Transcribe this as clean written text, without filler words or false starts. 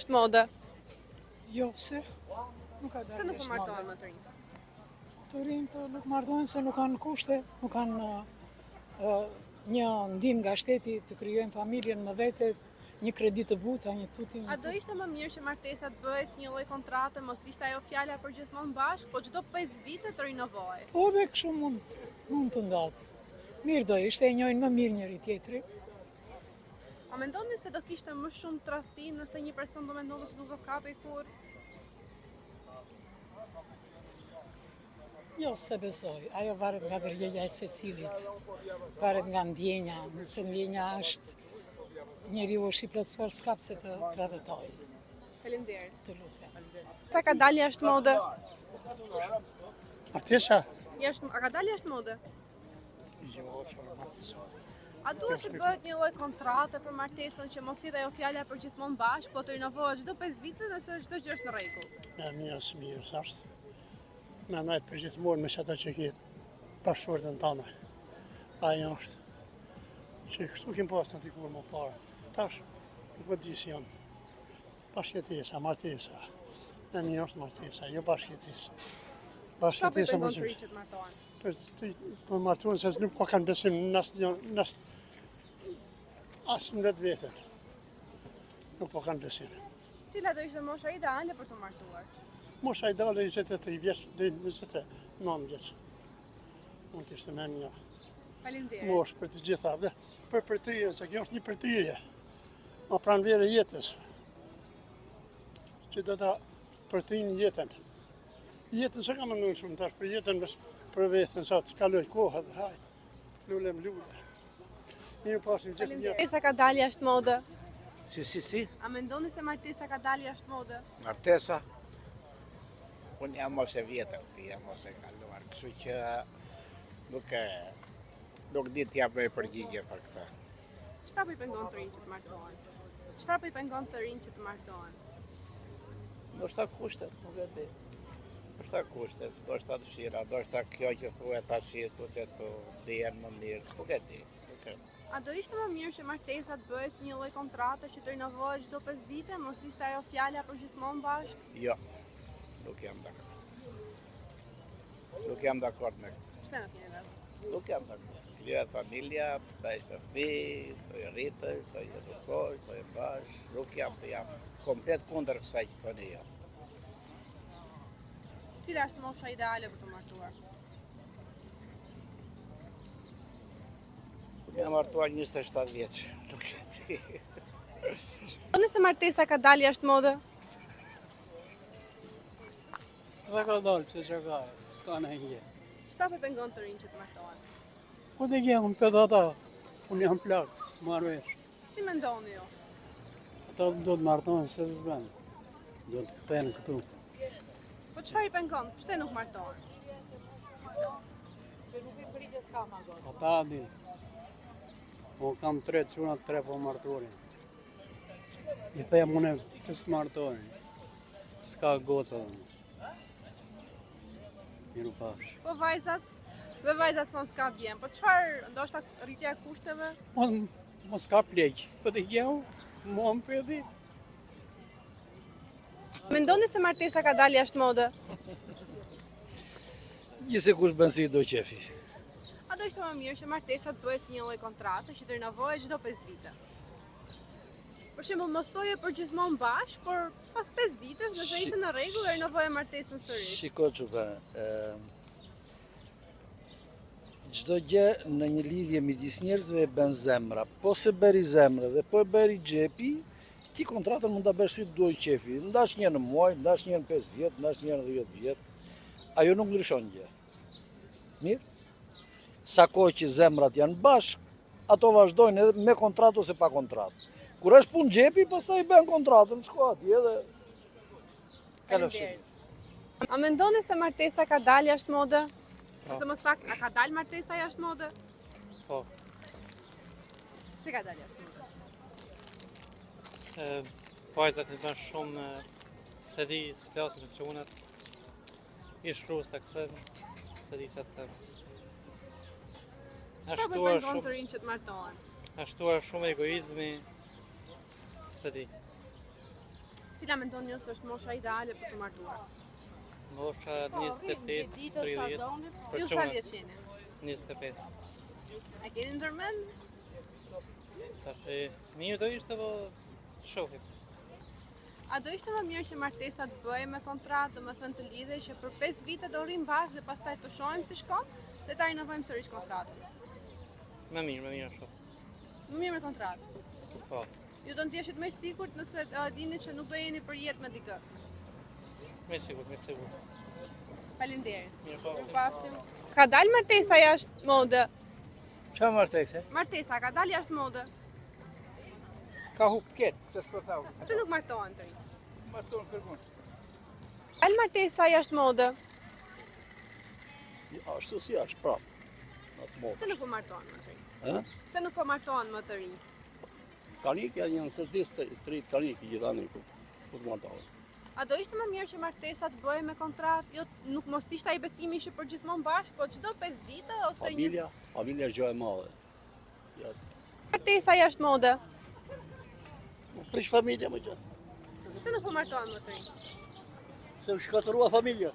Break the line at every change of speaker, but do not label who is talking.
është mode?
Jo, pse? Nuk ka
Pse nuk po martohen më të rinj?
Të rinjtë nuk martohen se nuk kanë kushte, nuk kanë një ndihmë nga shteti të krijojnë familjen me vetet, një kredi të buta, një tuti.
A do ishte më mirë që martesa të bëhej si një lloj kontrate, mos ishte ajo fjala për gjithmonë bashkë, po çdo 5 vite të rinovohej?
Po dhe kështu mund të ndatë. Mirë do ishte, e njohin më mirë njëri tjetrin.
A mendoni se do kishte më shumë tradhti nëse një person do mendonte se nuk do kapej kurrë?
Jo, se besoj. Ajo varet nga ndërgjegjja e secilit. Varet nga ndjenja. Nëse ndjenja është njeriu është i plotësuar, s'ka pse të tradhtoj.
Faleminderit.
Të lutem.
Sa ka dalë jashtë mode?
Martesa?
A ka dalë jashtë mode?
Jo, çfarë martesa.
A duhet të bëhet një lloj kontrate për martesën që mos jetë ajo fjala për gjithmonë bashkë, po të rinovohet çdo 5 vite nëse çdo gjë është në rregull?
Mirë, është. Mendoj për gjithmonë me çata që ke bashkëshortën tënde. Ajo është. Që kështu kem pas në dikur më parë. Tash nuk e di si janë. Bashkëjetesa, martesa. Në mirë është martesa, jo bashkëjetesa. Bashkëjetesa
më shumë. Që të martohen?
Për martohen se nuk ka kanë besim në asë në vetë vetën. Nuk po kanë besim.
Cila do ishte mosha ideale për të martuar?
Mosha ideale 23 vjeç deri në 29 vjeç. Mund të ishte më mirë.
Faleminderit.
Mosh për të gjitha dhe për përtrirjen, se kjo është një përtrirje. Ma pranverë e jetës. Që do ta përtrinë jetën. Jetën se ka më nënë shumë tash, për jetën për vetën, sa të kaloj kohë dhe hajtë. Lulem. Mirë pasim gjithë një.
Martesa ka dalë jashtë mode?
Si?
A mendoni se martesa ka dalë jashtë mode?
Martesa? Unë jam mos e vjetër, ti jam mos e kaluar, kështu që nuk di t'jap me përgjigje për këtë.
Çfarë po i pengon të rinj që të martohen? Çfarë po i pengon të rinj që të martohen?
Ndoshta kushtet, nuk e di. Ndoshta kushtet, ndoshta dëshira, ndoshta kjo që thuhet tash ku të dihen më mirë, nuk e di.
A do ishte më mirë që martesa të bëhej si një lloj kontrate që të rinovohet çdo 5 vite, mos ishte ajo fjala për gjithmonë bashkë?
Jo, nuk jam dakord. Nuk jam dakord me këtë.
Pse nuk jeni dakord?
Nuk jam dakord. Krijohet familja, bëhesh me fëmijë, do i rritësh, do i edukosh, do i bash. Nuk jam komplet kundër kësaj që thoni jo.
Cila është mosha ideale për të martuar?
Jam martuar 27 vjeç, nuk e di.
Nëse martesa ka dalë jashtë mode?
Dhe ka dalë, pëse që ka, s'ka në nje.
Çfarë po pengon të rinj që të martohen?
Po të gjenë, unë për ata, unë jam plakë, s'marrë vesh.
Si mendoni ju?
Ata do të martohen se s'ben, do të këtenë këtu.
Po çfarë i pengon? Pse nuk martohen?
Ata di. Po kam 3 çuna, 3 po martorin. I them unë që s'martohen. S'ka goca. Miru pash.
Po vajzat? Dhe vajzat thonë s'ka djem. Po çfarë, ndoshta rritja e kushteve?
Mos ka pleq. Po të gjeu, mua më përdi.
Mendoni se martesa ka dalë jashtë mode?
Gjithse kush bën si do qefi.
A do ishte më mirë që martesa të bëhej si një lloj kontrate që të rinovohej çdo 5 vite? Për shembull, mos toje për gjithmonë bashkë, por pas 5 vitesh, nëse ishte në rregull, e rinovoje martesën sërish.
Shiko çuka, çdo gjë në një lidhje midis njerëzve e bën zemra. Po se bëri zemra dhe po e bëri xhepi, ti kontratën mund ta bësh si duaj qefi. Ndash një në muaj, ndash një në 5 vjet, ndash një në 10 vjet. Ajo nuk ndryshon gjë. Mirë? Sa kohë që zemrat janë bashkë, ato vazhdojnë edhe me kontratë ose pa kontratë. Kur është punë xhepi, pastaj bën kontratën, shko atje dhe
A mendoni se martesa ka dalë jashtë mode? Ose mos a ka dalë martesa jashtë mode?
Po.
Si ka dalë jashtë mode?
Vajzat i bën shumë se di s'flasin të çunat. I shruas ta kthen, se di sa të.
Çfarë po pengon të rinj që të martohen?
Ashtu është shumë egoizmi, se di.
Cila mendoni ju se është mosha ideale për të martuar?
Mosha 28-30 për
Ju sa vjeç jeni?
25.
A keni ndërmend?
Tash mirë do ishte po shohim.
A do ishte më mirë që martesa të bëhej me kontratë, domethënë të lidhej që për 5 vite do rrim bashkë dhe pastaj të shohim si shkon dhe ta rinovojmë sërish kontratën.
Më mirë shoh.
Më mirë me kontratë.
Po.
Ju do ndjeshit më sigurt nëse dini që nuk do jeni për jetë me dikë.
Me sigurt.
Faleminderit.
Mirë po.
Pasim. Ka dalë martesa jashtë mode?
Qa martekse?
Martesa ka dalë jashtë mode?
Ka hup ketë, të shpërthau.
Pse nuk martohen të rinj?
Martohen kërkun.
Dalë martesa jashtë mode?
Ashtu si është prapë. Atë
Pse nuk po martohen më të rinj?
Ë?
Pse nuk po martohen më të rinj?
Kanik janë një sërdis të rritë kanik i gjithani ku të martohen.
A do ishte më mirë që martesa të bëhej me kontratë, jo nuk mos ishte ai betimi që për gjithmonë bashkë, po çdo 5 vite ose
Familja është gjë e madhe.
martesa jashtë mode?
Prish familja më gjë.
Pse nuk po martohen më të rinj?
Se u shkatërua familja.